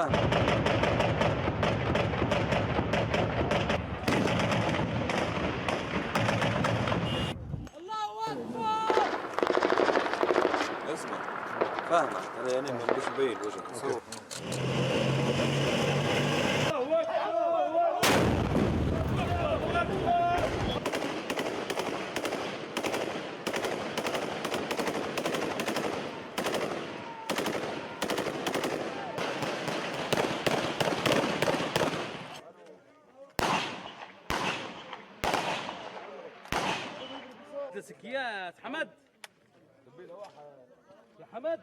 اسمع فاهمك انا يعني مش مبين وجهك. يا حمد يا حمد.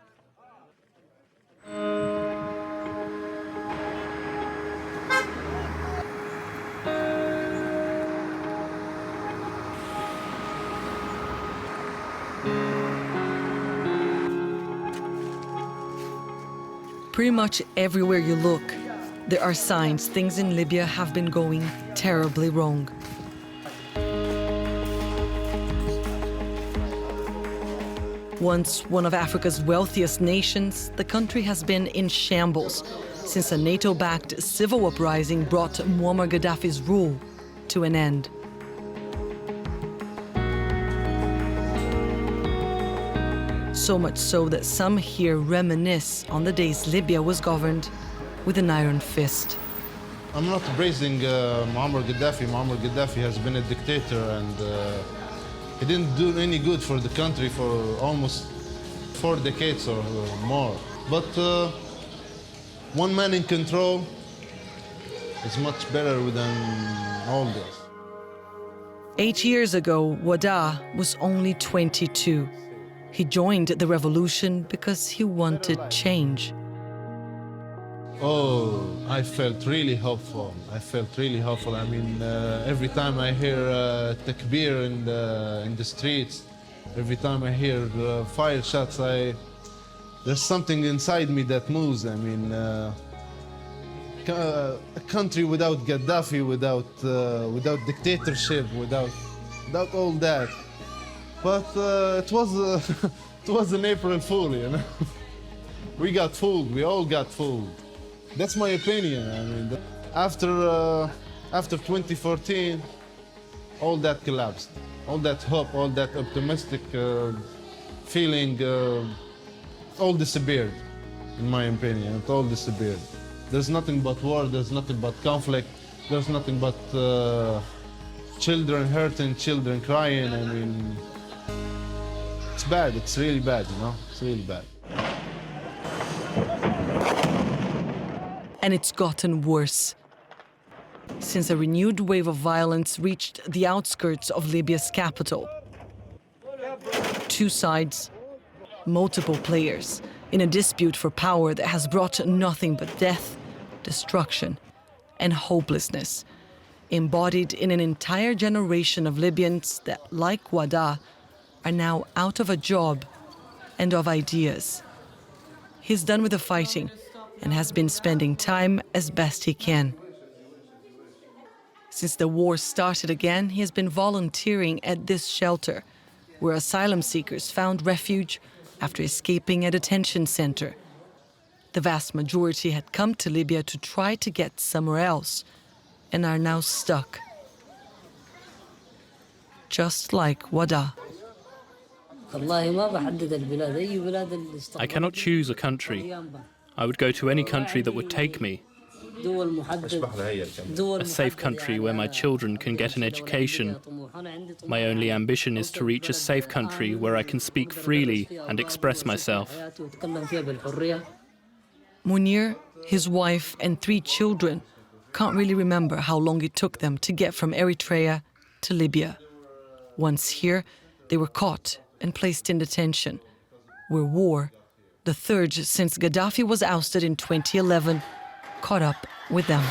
Pretty much everywhere you look, there are signs things in Libya have been going terribly wrong. Once one of Africa's wealthiest nations, the country has been in shambles since a NATO-backed civil uprising brought Muammar Gaddafi's rule to an end. So much so that some here reminisce on the days Libya was governed with an iron fist. I'm not praising Muammar Gaddafi. Muammar Gaddafi has been a dictator and he didn't do any good for the country for almost 4 decades or more. But one man in control is much better than all this. 8 years ago, Wada was only 22. He joined the revolution because he wanted change. Oh, I felt really hopeful. I mean, every time I hear takbir in the streets, every time I hear fire shots, there's something inside me that moves. I mean, a country without Gaddafi, without dictatorship, without all that. But it was an April Fool, you know. We got fooled. We all got fooled. That's my opinion. I mean, after 2014, all that collapsed. All that hope, all that optimistic feeling, all disappeared, in my opinion. It all disappeared. There's nothing but war. There's nothing but conflict. There's nothing but children hurting, children crying. I mean, it's bad. It's really bad, you know. It's really bad. And it's gotten worse. Since a renewed wave of violence reached the outskirts of Libya's capital. 2 sides, multiple players, in a dispute for power that has brought nothing but death, destruction, and hopelessness, embodied in an entire generation of Libyans that, like Wada, are now out of a job and of ideas. He's done with the fighting and has been spending time as best he can. Since the war started again, he has been volunteering at this shelter, where asylum seekers found refuge after escaping a detention center. The vast majority had come to Libya to try to get somewhere else and are now stuck. Just like Wada. I cannot choose a country. I would go to any country that would take me. A safe country where my children can get an education. My only ambition is to reach a safe country where I can speak freely and express myself. Munir, his wife, and 3 children can't really remember how long it took them to get from Eritrea to Libya. Once here, they were caught and placed in detention, where war, the third since Gaddafi was ousted in 2011, caught up with them.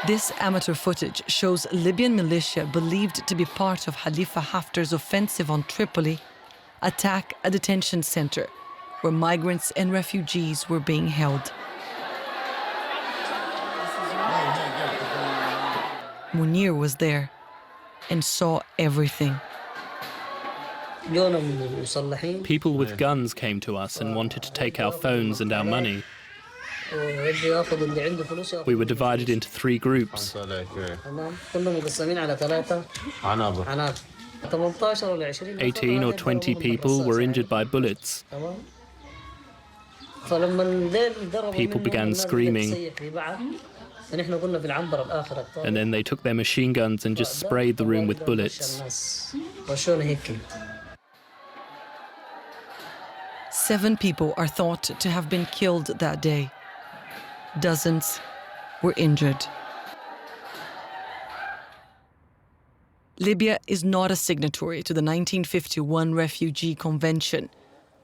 This amateur footage shows Libyan militia believed to be part of Khalifa Haftar's offensive on Tripoli attack a detention center where migrants and refugees were being held. Munir was there and saw everything. People with guns came to us and wanted to take our phones and our money. We were divided into 3 groups. 18 or 20 people were injured by bullets. People began screaming, and then they took their machine guns and just sprayed the room with bullets. 7 people are thought to have been killed that day. Dozens were injured. Libya is not a signatory to the 1951 Refugee Convention.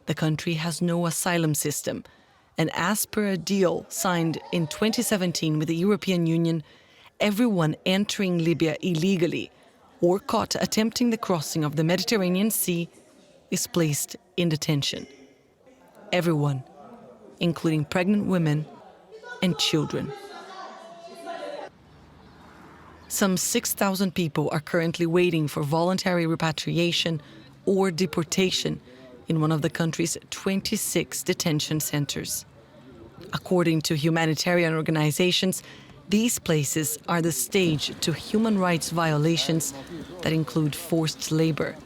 The country has no asylum system, and as per a deal signed in 2017 with the European Union, everyone entering Libya illegally or caught attempting the crossing of the Mediterranean Sea is placed in detention. Everyone, including pregnant women and children. Some 6,000 people are currently waiting for voluntary repatriation or deportation in one of the country's 26 detention centers. According to humanitarian organizations, these places are the stage to human rights violations that include forced labor,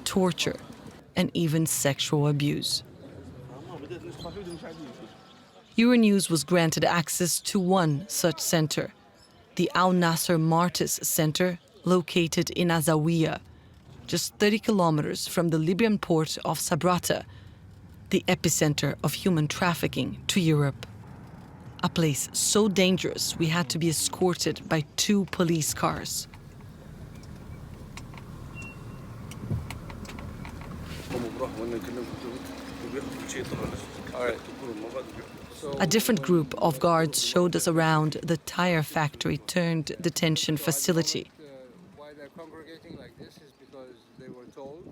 torture, and even sexual abuse. Euronews was granted access to one such center, the Al Nasser Martis Center, located in Azawiya, just 30 kilometers from the Libyan port of Sabrata, the epicenter of human trafficking to Europe. A place so dangerous we had to be escorted by 2 police cars. A different group of guards showed us around the tire factory turned detention facility.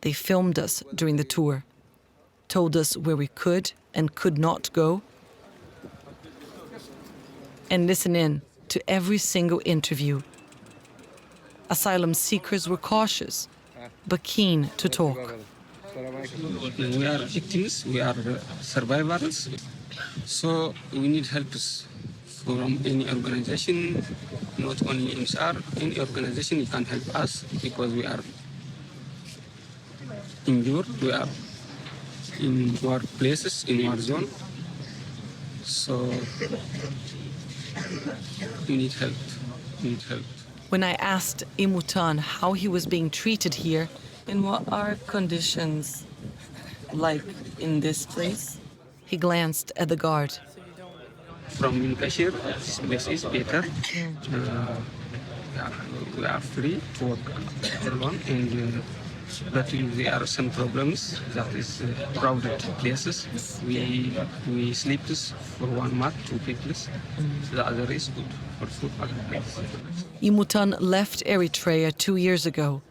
They filmed us during the tour, told us where we could and could not go, and listened in to every single interview. Asylum seekers were cautious, but keen to talk. We are victims, we are survivors, so we need help from any organization, not only MSR, any organization you can help us because we are injured, we are in war places, in war zone, so we need help, When I asked Imutan how he was being treated here, and what are conditions like in this place, he glanced at the guard. From Kashir, this place is better. We are free to work alone, and but there are some problems. That is crowded places. We sleep for 1 month, 2 people. The other is good for food. Imutan left Eritrea 2 years ago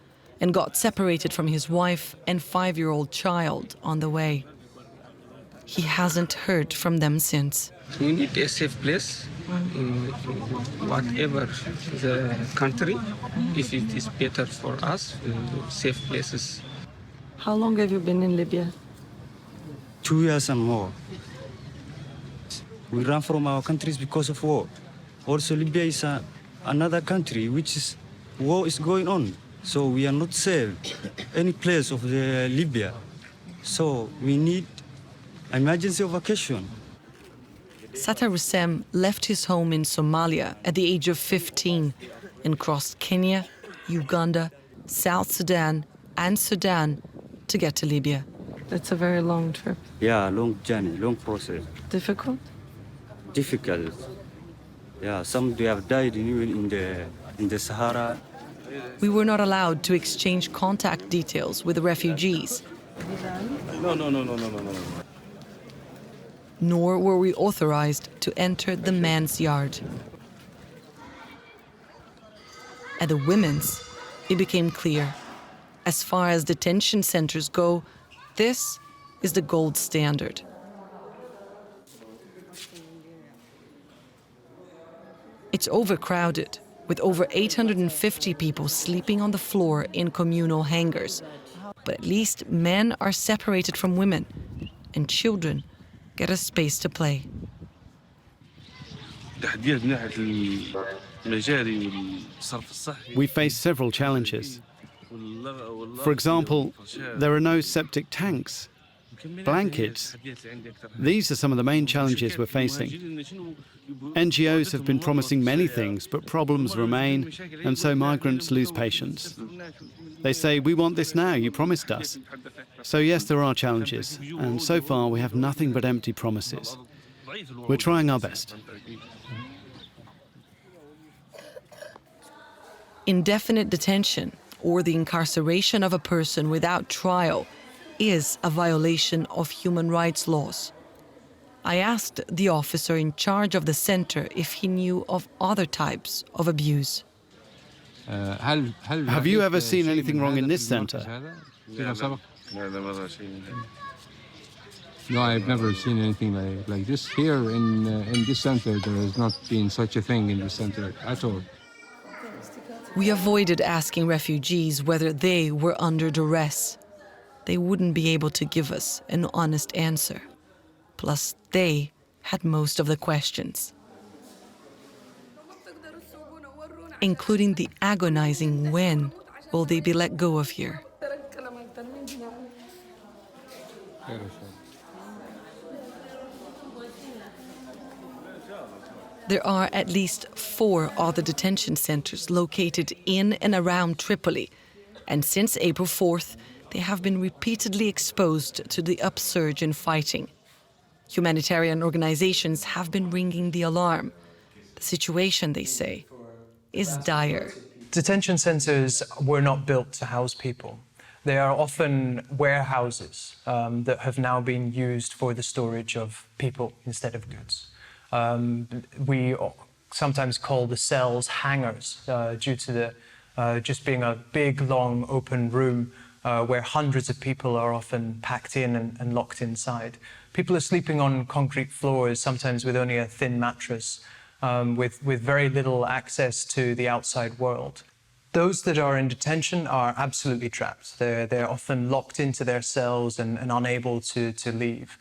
and got separated from his wife and 5-year-old child on the way. He hasn't heard from them since. We need a safe place, whatever the country, if it is better for us, safe places. How long have you been in Libya? 2 years and more. We ran from our countries because of war. Also, Libya is another country which is war is going on. So we are not safe any place of the Libya. So we need emergency vacation. Sata Rusem left his home in Somalia at the age of 15 and crossed Kenya, Uganda, South Sudan, and Sudan to get to Libya. It's a very long trip. Yeah, long journey, long process. Difficult? Difficult. Yeah, some they have died even in the Sahara. We were not allowed to exchange contact details with the refugees. No. Nor were we authorized to enter the men's yard. At the women's, it became clear. As far as detention centers go, this is the gold standard. It's overcrowded, with over 850 people sleeping on the floor in communal hangars, But at least men are separated from women, and children get a space to play. We face several challenges. For example, there are no septic tanks, blankets. These are some of the main challenges we're facing. NGOs have been promising many things, but problems remain, and so migrants lose patience. They say, "We want this now, you promised us." So yes, there are challenges, and so far we have nothing but empty promises. We're trying our best. Indefinite detention, or the incarceration of a person without trial, is a violation of human rights laws. I asked the officer in charge of the center if he knew of other types of abuse. Have you ever seen anything wrong in this center? No, I've never seen anything like this. Here in this center, there has not been such a thing in this center at all. We avoided asking refugees whether they were under duress. They wouldn't be able to give us an honest answer. Plus, they had most of the questions, including the agonizing when will they be let go of here. There are at least 4 other detention centers located in and around Tripoli, and since April 4th, they have been repeatedly exposed to the upsurge in fighting. Humanitarian organizations have been ringing the alarm. The situation, they say, is dire. Detention centers were not built to house people. They are often warehouses that have now been used for the storage of people instead of goods. We sometimes call the cells hangars due to the just being a big, long, open room where hundreds of people are often packed in and locked inside. People are sleeping on concrete floors, sometimes with only a thin mattress, with very little access to the outside world. Those that are in detention are absolutely trapped. They're often locked into their cells and unable to leave.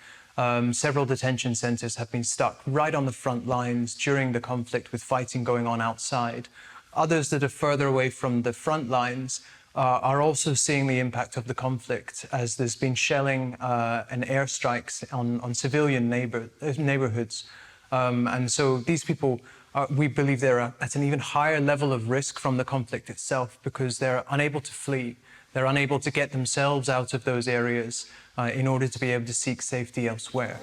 Several detention centers have been stuck right on the front lines during the conflict with fighting going on outside. Others that are further away from the front lines are also seeing the impact of the conflict as there's been shelling and airstrikes on civilian neighborhoods. And so these people, we believe they're at an even higher level of risk from the conflict itself because they're unable to flee. They're unable to get themselves out of those areas in order to be able to seek safety elsewhere.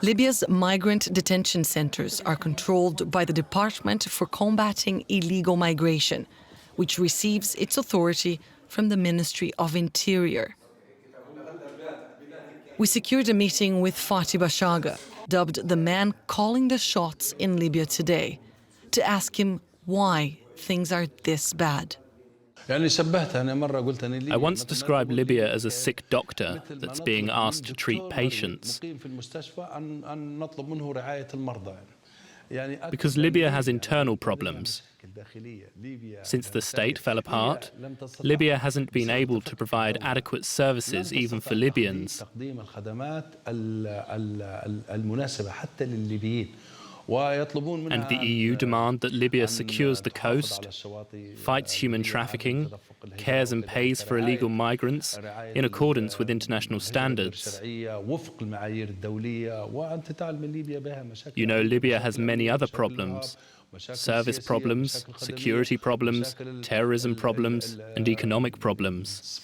Libya's migrant detention centers are controlled by the Department for Combating Illegal Migration, which receives its authority from the Ministry of Interior. We secured a meeting with Fatih Bashaga, dubbed the man calling the shots in Libya today, to ask him why things are this bad. I once described Libya as a sick doctor that's being asked to treat patients. Because Libya has internal problems. Since the state fell apart, Libya hasn't been able to provide adequate services even for Libyans. And the EU demand that Libya secures the coast, fights human trafficking, cares and pays for illegal migrants in accordance with international standards. You know, Libya has many other problems: service problems, security problems, terrorism problems, and economic problems.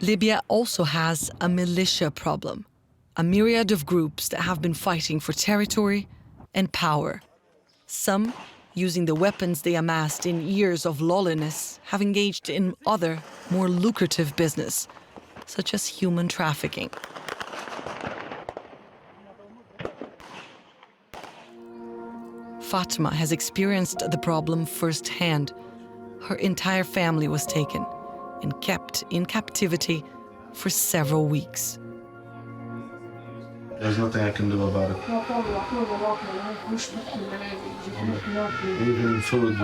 Libya also has a militia problem. A myriad of groups that have been fighting for territory and power. Some, using the weapons they amassed in years of lawlessness, have engaged in other, more lucrative business, such as human trafficking. Fatma has experienced the problem firsthand. Her entire family was taken and kept in captivity for several weeks. There's nothing I can do about it. Even food,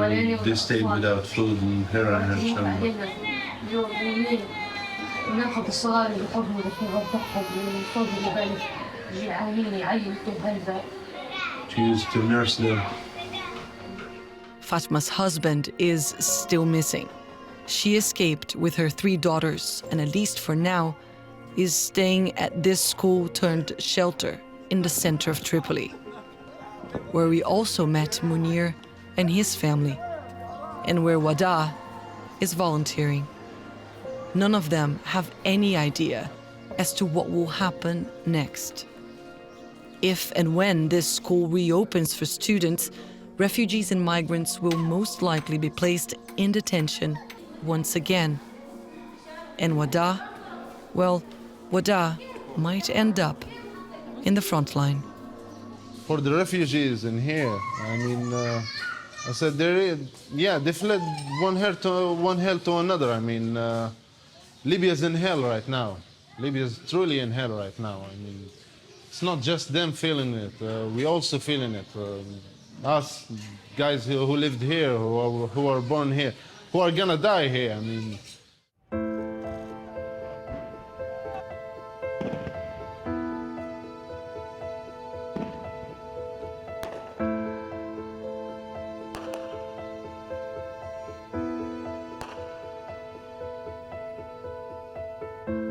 they stayed without food, and her and her children. She used to nurse them. Fatma's husband is still missing. She escaped with her 3 daughters and, at least for now, is staying at this school-turned-shelter in the center of Tripoli, where we also met Munir and his family, and where Wada is volunteering. None of them have any idea as to what will happen next. If and when this school reopens for students, refugees and migrants will most likely be placed in detention once again. And Wada, well, Wada might end up in the front line. For the refugees in here, I mean, I said they fled one hell to another. I mean, Libya's in hell right now. Libya's truly in hell right now. I mean, it's not just them feeling it. We also feeling it. Us guys who lived here, who are born here, who are gonna die here. I mean.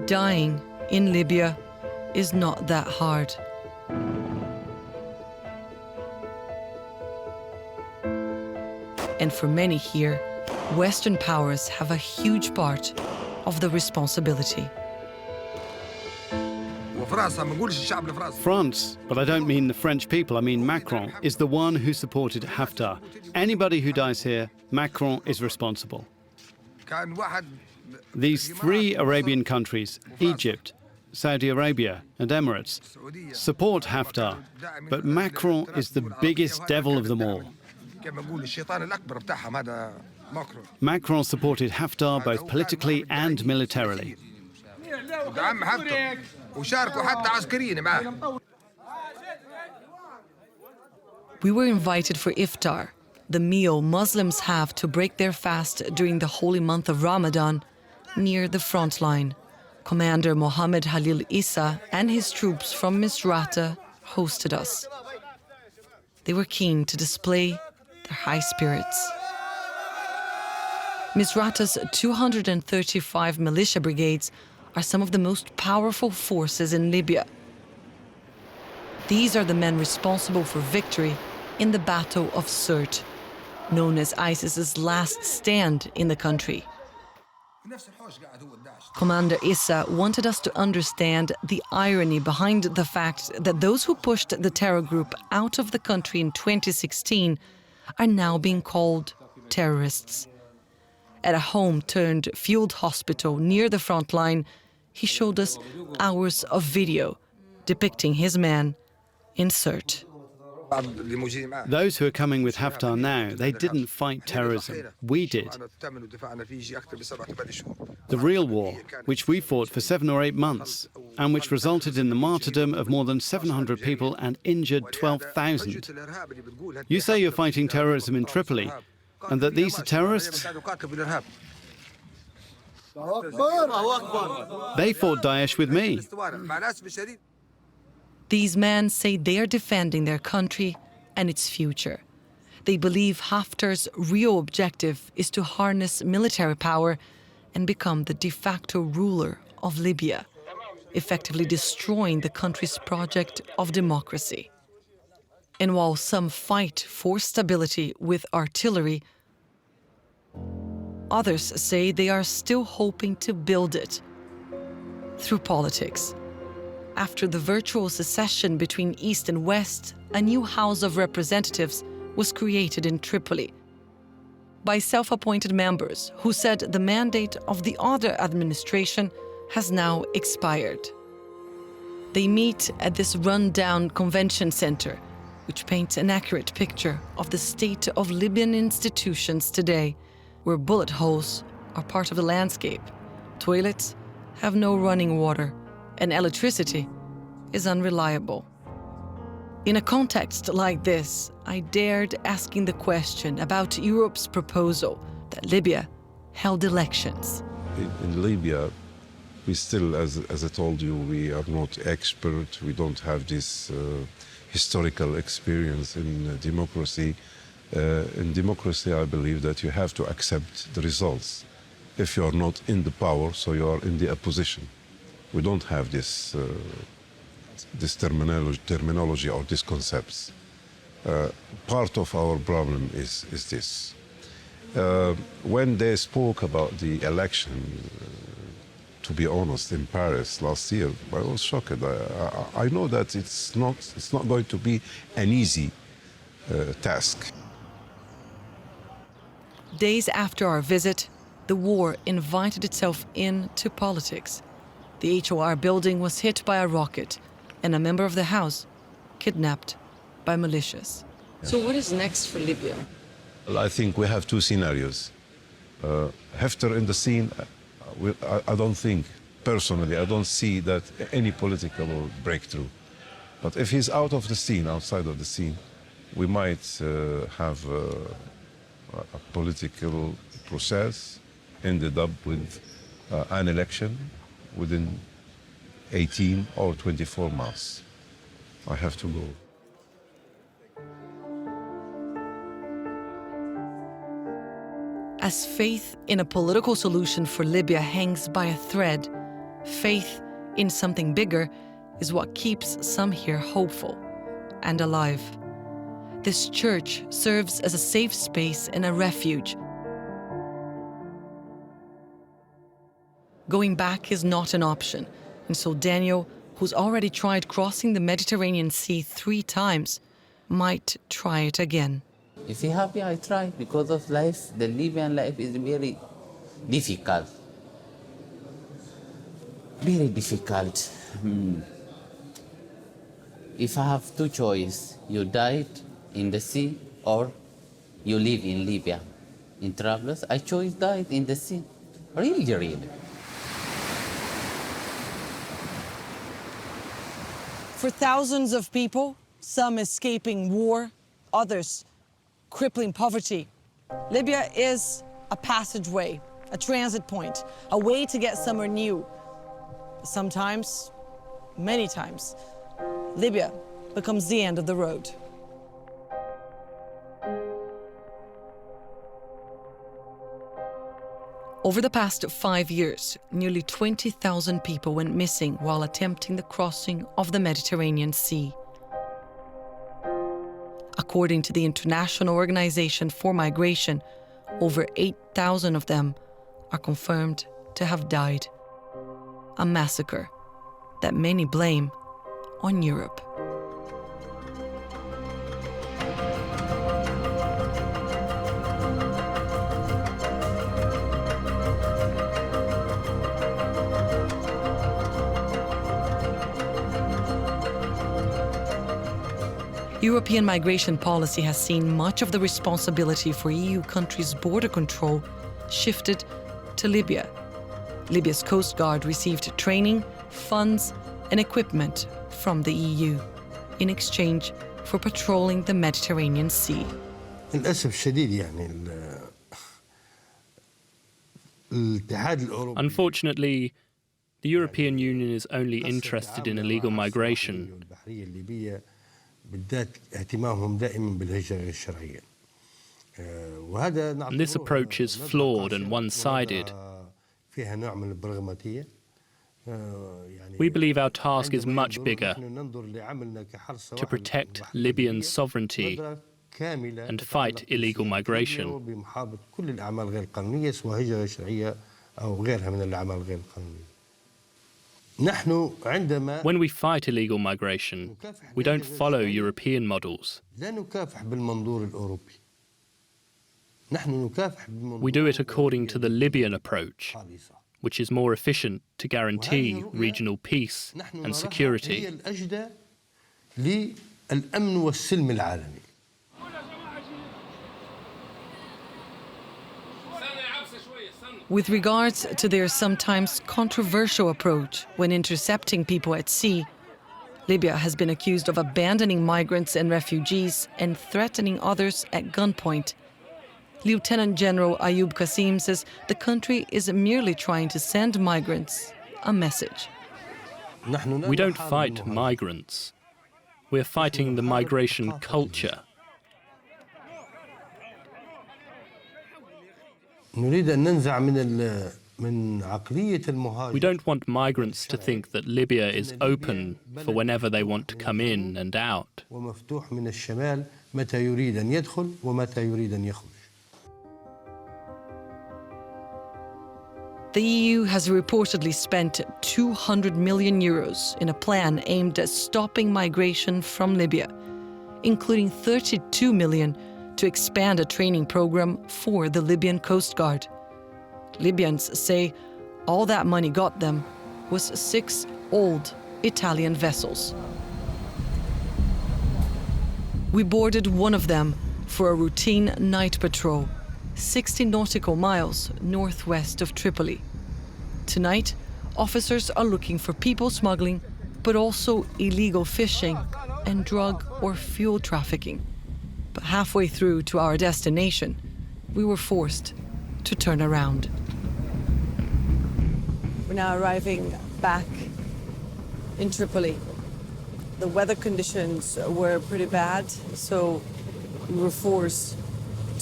Dying in Libya is not that hard. And for many here, Western powers have a huge part of the responsibility. France, but I don't mean the French people, I mean Macron, is the one who supported Haftar. Anybody who dies here, Macron is responsible. These 3 Arabian countries, Egypt, Saudi Arabia and Emirates, support Haftar, but Macron is the biggest devil of them all. Macron supported Haftar both politically and militarily. We were invited for iftar, the meal Muslims have to break their fast during the holy month of Ramadan, near the front line. Commander Mohammed Halil Issa and his troops from Misrata hosted us. They were keen to display their high spirits. Misrata's 235 militia brigades are some of the most powerful forces in Libya. These are the men responsible for victory in the Battle of Sirte, known as ISIS's last stand in the country. Commander Issa wanted us to understand the irony behind the fact that those who pushed the terror group out of the country in 2016 are now being called terrorists. At a home-turned-field hospital near the front line, he showed us hours of video depicting his men in Sirte. Those who are coming with Haftar now, they didn't fight terrorism. We did. The real war, which we fought for 7 or 8 months, and which resulted in the martyrdom of more than 700 people and injured 12,000. You say you're fighting terrorism in Tripoli, and that these are terrorists? They fought Daesh with me. These men say they are defending their country and its future. They believe Haftar's real objective is to harness military power and become the de facto ruler of Libya, effectively destroying the country's project of democracy. And while some fight for stability with artillery, others say they are still hoping to build it through politics. After the virtual secession between East and West, a new House of Representatives was created in Tripoli by self-appointed members who said the mandate of the other administration has now expired. They meet at this run-down convention center, which paints an accurate picture of the state of Libyan institutions today, where bullet holes are part of the landscape, toilets have no running water, and electricity is unreliable. In a context like this, I dared asking the question about Europe's proposal that Libya held elections. In Libya, we still, as I told you, we are not expert. We don't have this historical experience in democracy. In democracy, I believe that you have to accept the results. If you are not in the power, so you are in the opposition. We don't have this terminology or these concepts. Part of our problem is this. When they spoke about the election, to be honest, in Paris last year, I was shocked. I know that it's not going to be an easy task. Days after our visit, the war invited itself into politics. The HOR building was hit by a rocket, and a member of the House kidnapped by militias. So what is next for Libya? Well, I think we have two scenarios. Haftar in the scene, I don't think, personally, I don't see that any political breakthrough. But if he's out of the scene, outside of the scene, we might have a political process ended up with an election within 18 or 24 months. I have to go. As faith in a political solution for Libya hangs by a thread, faith in something bigger is what keeps some here hopeful and alive. This church serves as a safe space and a refuge. Going back is not an option, and so Daniel, who's already tried crossing the Mediterranean Sea 3 times, might try it again. If you're happy, I try, because of life, the Libyan life is very difficult. Very difficult. If I have two choices, you died in the sea or you live in Libya. In Travelers, I chose died in the sea. Really, really. For thousands of people, some escaping war, others crippling poverty, Libya is a passageway, a transit point, a way to get somewhere new. Sometimes, many times, Libya becomes the end of the road. Over the past 5 years, nearly 20,000 people went missing while attempting the crossing of the Mediterranean Sea. According to the International Organization for Migration, over 8,000 of them are confirmed to have died. A massacre that many blame on Europe. European migration policy has seen much of the responsibility for EU countries' border control shifted to Libya. Libya's Coast Guard received training, funds, and equipment from the EU in exchange for patrolling the Mediterranean Sea. Unfortunately, the European Union is only interested in illegal migration. And this approach is flawed and one-sided. We believe our task is much bigger: to protect Libyan sovereignty and fight illegal migration. When we fight illegal migration, we don't follow European models. We do it according to the Libyan approach, which is more efficient to guarantee regional peace and security. With regards to their sometimes controversial approach when intercepting people at sea, Libya has been accused of abandoning migrants and refugees and threatening others at gunpoint. Lieutenant General Ayub Qasim says the country is merely trying to send migrants a message. We don't fight migrants. We're fighting the migration culture. We don't want migrants to think that Libya is open for whenever they want to come in and out. The EU has reportedly spent 200 million euros in a plan aimed at stopping migration from Libya, including 32 million to expand a training program for the Libyan Coast Guard. Libyans say all that money got them was 6 old Italian vessels. We boarded one of them for a routine night patrol, 60 nautical miles northwest of Tripoli. Tonight, officers are looking for people smuggling, but also illegal fishing and drug or fuel trafficking. But halfway through to our destination, we were forced to turn around. We're now arriving back in Tripoli. The weather conditions were pretty bad, so we were forced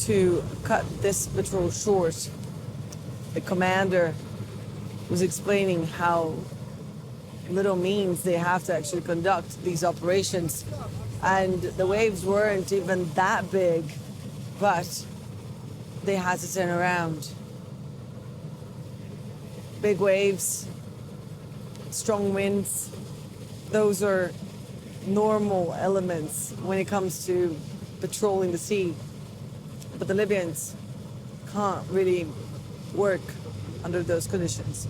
to cut this patrol short. The commander was explaining how little means they have to actually conduct these operations. And the waves weren't even that big, but they had to turn around. Big waves, strong winds, those are normal elements when it comes to patrolling the sea. But the Libyans can't really work under those conditions.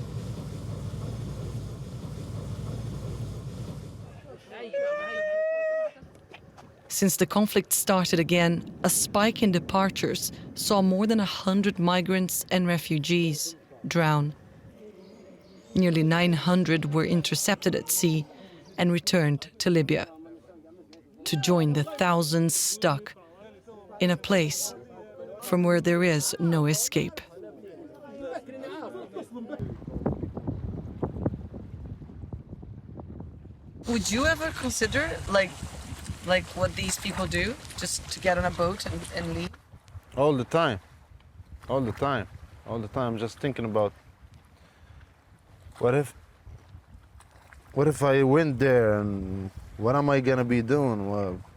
Since the conflict started again, a spike in departures saw more than 100 migrants and refugees drown. Nearly 900 were intercepted at sea and returned to Libya to join the thousands stuck in a place from where there is no escape. Would you ever consider like what these people do, just to get on a boat and leave? All the time. All the time. All the time. Just thinking about what if I went there and what am I gonna be doing?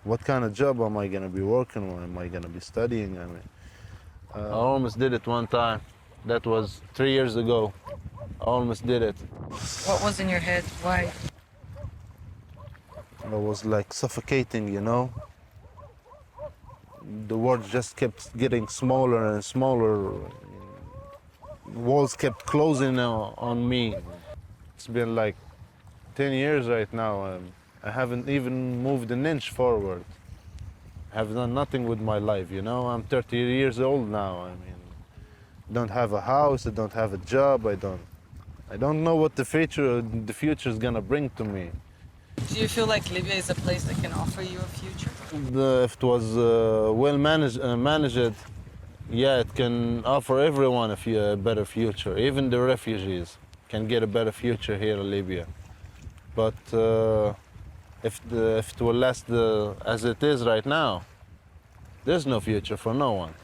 What kind of job am I gonna be working? What am I gonna be studying? I mean, I almost did it one time. That was 3 years ago. I almost did it. What was in your head? Why? I was like suffocating, you know? The world just kept getting smaller and smaller. Walls kept closing on me. It's been like 10 years right now. I haven't even moved an inch forward. I have done nothing with my life, you know? I'm 30 years old now. I mean, I don't have a house, I don't have a job, I don't know what the future is gonna bring to me. Do you feel like Libya is a place that can offer you a future? If it was well managed, yeah, it can offer everyone a better future. Even the refugees can get a better future here in Libya. But if it will last as it is right now, there's no future for no one.